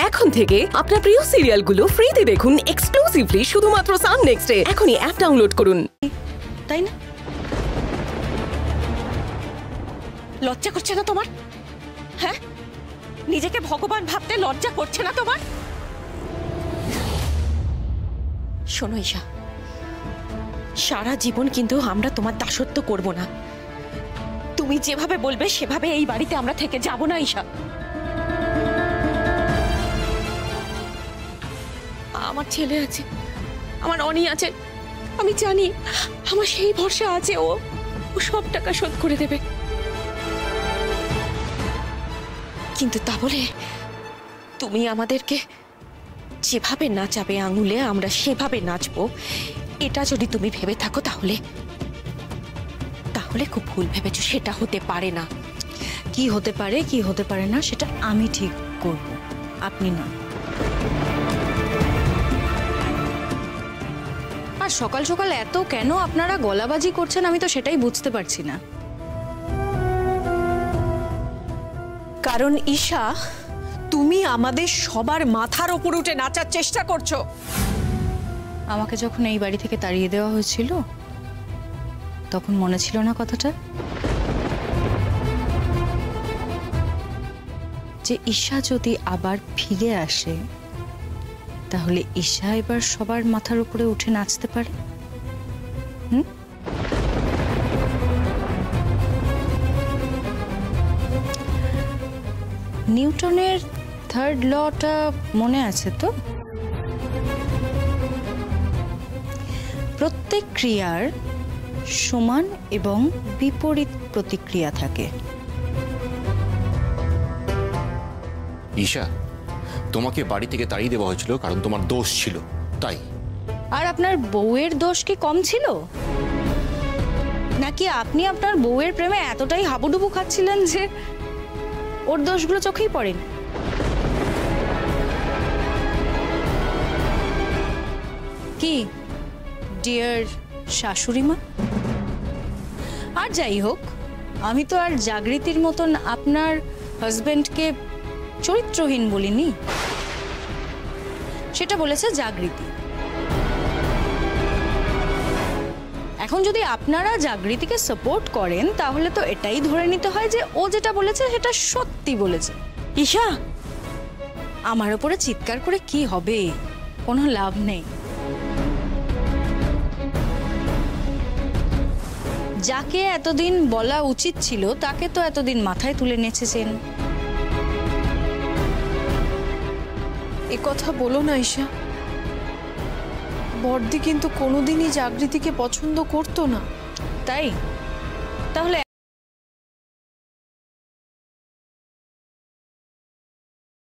এখন থেকে আপনার প্রিয় সিরিয়ালগুলো ফ্রিতে দেখুন এক্সক্লুসিভলি শুধুমাত্র সান নেক্সটে। এখনই অ্যাপ ডাউনলোড করুন। তাই না? লজ্জা করছে না তোমার? হ্যাঁ, নিজেকে ভগবান ভাবতে লজ্জা করছে না তোমার? শোনো ঈশা, সারা জীবন কিন্তু আমরা তোমার দাসত্ব করব না। তুমি যেভাবে বলবে সেভাবে এই বাড়িতে আমরা থেকে যাব না ঈশা। আমার ছেলে আছে, আমার অনি আছে, আমি জানি আমার সেই ভরসা আছে ও সব টাকা শোধ করে দেবে। কিন্তু তা বলে তুমি আমাদেরকে যেভাবে নাচাবে আঙুলে আমরা সেভাবে নাচবো, এটা যদি তুমি ভেবে থাকো তাহলে তাহলে খুব ভুল ভেবেছো। সেটা হতে পারে না। কি হতে পারে কি হতে পারে না সেটা আমি ঠিক করব, আপনি না। আর সকাল সকাল এত কেন আপনারা গলাবাজি করছেন আমি তো সেটাই বুঝতে পারছি না। কারণ ঈশা, তুমি আমাদের সবার মাথার উপর উঠে নাচার চেষ্টা করছো। আমাকে যখন এই বাড়ি থেকে তাড়িয়ে দেওয়া হয়েছিল তখন মনে ছিল না কথাটা, যে ঈশা যদি আবার ফিরে আসে তাহলে ঈশা এবার সবার মাথার উপরে উঠে নাচতে পারে। নিউটনের থার্ড লটা মনে আছে তো? প্রত্যেক ক্রিয়ার সমান এবং বিপরীত প্রতিক্রিয়া থাকে। ঈশা, তোমাকে বাড়ি থেকে তাড়িয়ে দেওয়া হয়েছিল কারণ তোমার দোষ ছিল, তাই। আর আপনার বউয়ের দোষ কি কম ছিল? নাকি আপনি আপনার বউয়ের প্রেমে এতটাই হাবুডুবু খাচ্ছিলেন যে ওর দোষগুলো চোখেই পড়েন? কি ডিয়ার শাশুড়ি মা? আর যাই হোক, আমি তো আর জাগৃতির মতন আপনার হাজবেন্ডকে চরিত্রহীন বলিনি, সেটা বলেছে জাগৃতি। এখন যদি আপনারা জাগৃতিকে সাপোর্ট করেন তাহলে তো এটাই ধরে নিতে হয় যে ও যেটা বলেছে সেটা সত্যি বলেছে। ঈশা, আমার উপরে চিৎকার করে কি হবে? কোনো লাভ নেই। যাকে এতদিন বলা উচিত ছিল তাকে তো এতদিন মাথায় তুলে নেচেছেন। এ কথা বলো না ঈশা। বড়দি কিন্তু কোনোদিনই জাগৃতিকে পছন্দ করতো না। তাই? তাহলে